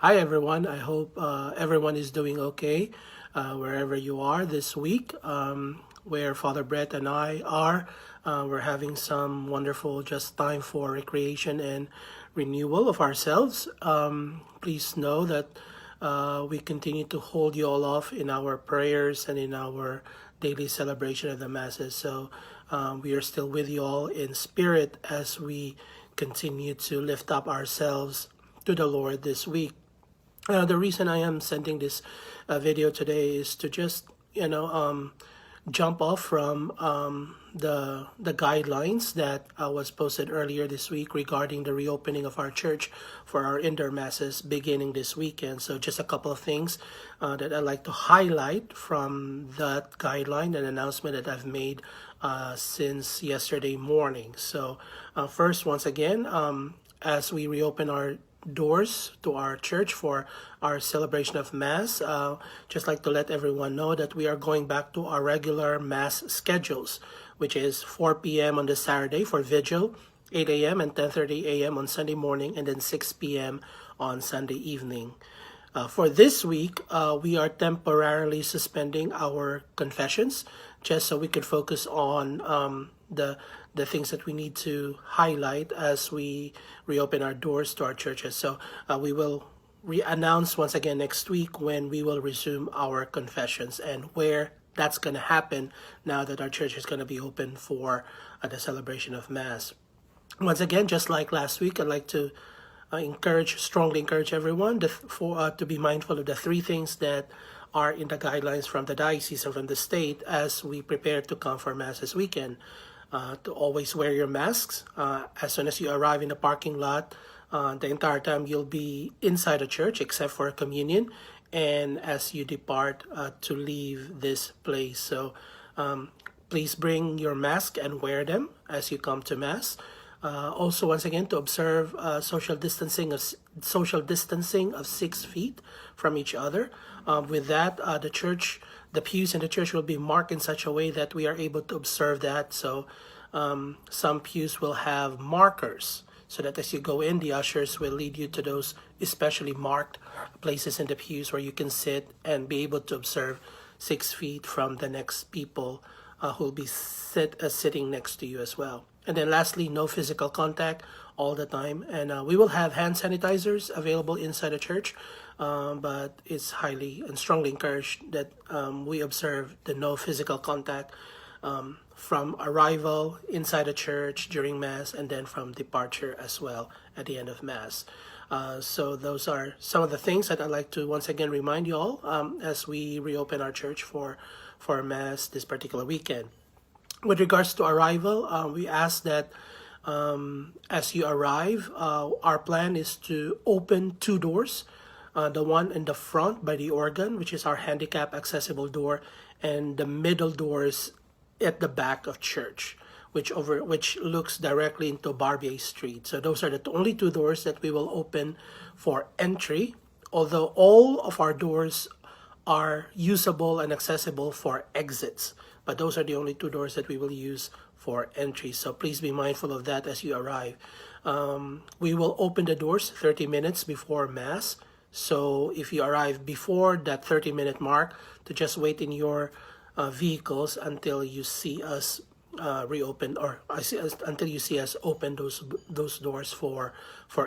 Hi, everyone. I hope everyone is doing okay wherever you are this week. Where Father Brett and I are, we're having some wonderful just time for recreation and renewal of ourselves. Please know that we continue to hold you all off in our prayers and in our daily celebration of the Masses. So we are still with you all in spirit as we continue to lift up ourselves to the Lord this week. The reason I am sending this video today is to just jump off from the guidelines that was posted earlier this week regarding the reopening of our church for our indoor masses beginning this weekend. So just a couple of things that I'd like to highlight from that guideline and announcement that I've made since yesterday morning. So first, once again, as we reopen our doors to our church for our celebration of Mass. Just like to let everyone know that we are going back to our regular Mass schedules, which is 4 p.m. on the Saturday for Vigil, 8 a.m. and 10:30 a.m. on Sunday morning, and then 6 p.m. on Sunday evening. For this week, we are temporarily suspending our confessions just so we could focus on the things that we need to highlight as we reopen our doors to our churches. So we will re-announce once again next week when we will resume our confessions and where that's going to happen now that our church is going to be open for the celebration of Mass. Once again, just like last week, I'd like to strongly encourage everyone to be mindful of the three things that are in the guidelines from the diocese and from the state as we prepare to come for Mass this weekend. To always wear your masks as soon as you arrive in the parking lot. The entire time you'll be inside the church except for communion, and as you depart to leave this place. So please bring your mask and wear them as you come to Mass. Also, once again, to observe social distancing of 6 feet from each other. With that, the pews in the church will be marked in such a way that we are able to observe that. So some pews will have markers so that as you go in, the ushers will lead you to those especially marked places in the pews where you can sit and be able to observe 6 feet from the next people who will be sitting next to you as well. And then lastly, no physical contact all the time. And we will have hand sanitizers available inside the church, but it's highly and strongly encouraged that we observe the no physical contact from arrival inside the church during Mass and then from departure as well at the end of Mass. So those are some of the things that I'd like to once again remind you all as we reopen our church for Mass this particular weekend. With regards to arrival, we ask that as you arrive, our plan is to open 2 doors. The one in the front by the organ, which is our handicap accessible door, and the middle doors at the back of church, which looks directly into Barbier Street. So those are the only 2 doors that we will open for entry, although all of our doors are usable and accessible for exits. But those are the only 2 doors that we will use for entry. So please be mindful of that as you arrive. We will open the doors 30 minutes before Mass. So if you arrive before that 30-minute mark, to just wait in your vehicles until you see us reopen, or until you see us open those doors for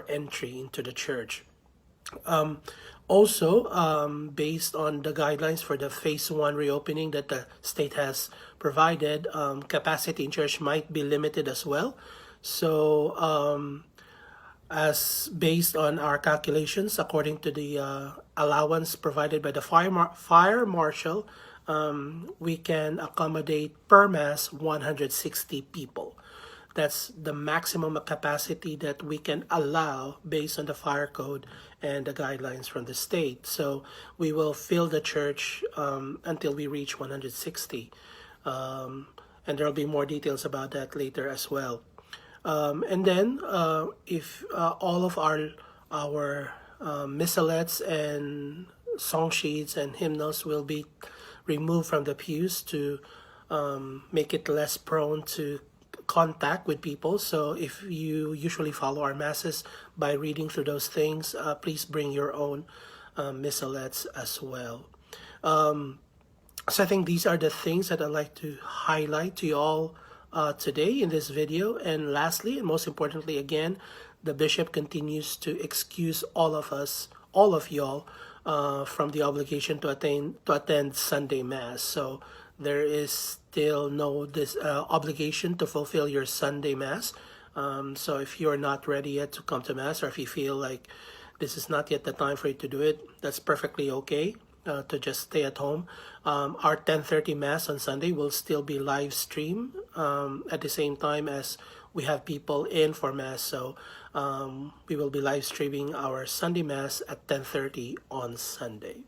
entry into the church. Also, based on the guidelines for the phase 1 reopening that the state has provided, capacity in church might be limited as well. So as based on our calculations, according to the allowance provided by the fire marshal, we can accommodate per Mass 160 people. That's the maximum capacity that we can allow based on the fire code and the guidelines from the state. So we will fill the church until we reach 160. And there will be more details about that later as well. And then if all of our missalettes and song sheets and hymnals will be removed from the pews to make it less prone to contact with people. So if you usually follow our masses by reading through those things, please bring your own missalettes as well. So I think these are the things that I'd like to highlight to you all today in this video. And lastly, and most importantly, again, the bishop continues to excuse all of us, all of y'all, from the obligation to attend Sunday Mass. So there is still no obligation to fulfill your Sunday Mass. So if you're not ready yet to come to Mass, or if you feel like this is not yet the time for you to do it, that's perfectly okay. To just stay at home. Our 10:30 Mass on Sunday will still be live stream at the same time as we have people in for Mass. So we will be live streaming our Sunday Mass at 10:30 on Sunday.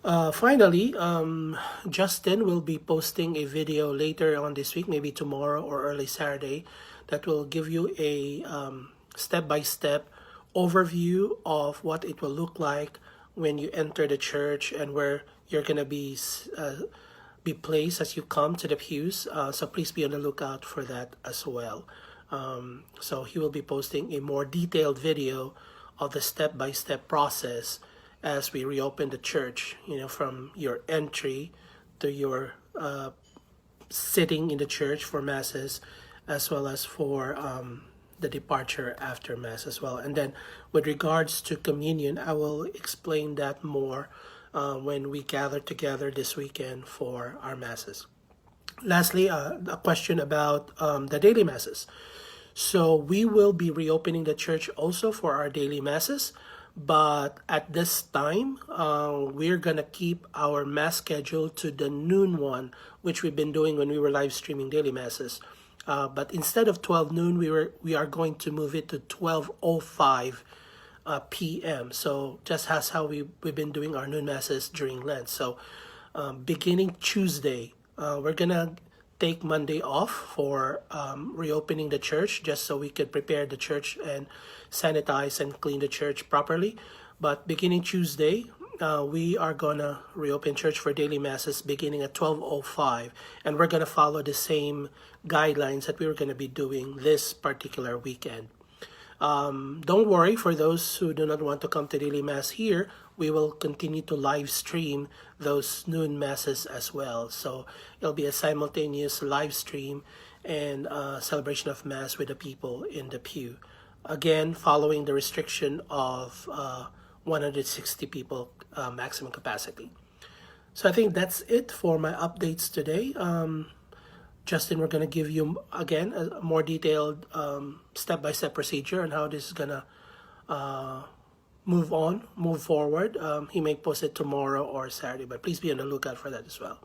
Finally, Justin will be posting a video later on this week, maybe tomorrow or early Saturday, that will give you a step-by-step overview of what it will look like when you enter the church and where you're going to be placed as you come to the pews. So please be on the lookout for that as well. So he will be posting a more detailed video of the step-by-step process as we reopen the church, from your entry to your sitting in the church for masses, as well as for the departure after Mass as well. And then with regards to communion, I will explain that more when we gather together this weekend for our Masses. Lastly, a question about the daily Masses. So we will be reopening the church also for our daily Masses, but at this time, we're going to keep our Mass schedule to the noon one, which we've been doing when we were live streaming daily Masses. But instead of 12 noon, we are going to move it to 12:05 p.m. So just as how we've been doing our noon masses during Lent. So beginning Tuesday, we're gonna take Monday off for reopening the church, just so we could prepare the church and sanitize and clean the church properly. But beginning Tuesday, we are gonna reopen church for daily masses beginning at 12:05, and we're gonna follow the same guidelines that we were gonna be doing this particular weekend. Don't worry, for those who do not want to come to daily mass here, we will continue to live stream those noon masses as well. So it'll be a simultaneous live stream and celebration of Mass with the people in the pew. Again, following the restriction of 160 people maximum capacity. So I think that's it for my updates today. Justin, we're going to give you, again, a more detailed step-by-step procedure on how this is going to move forward. He may post it tomorrow or Saturday, but please be on the lookout for that as well.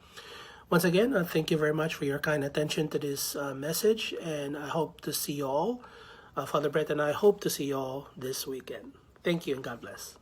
Once again, thank you very much for your kind attention to this message, and I hope to see you all. Father Brett and I hope to see you all this weekend. Thank you, and God bless.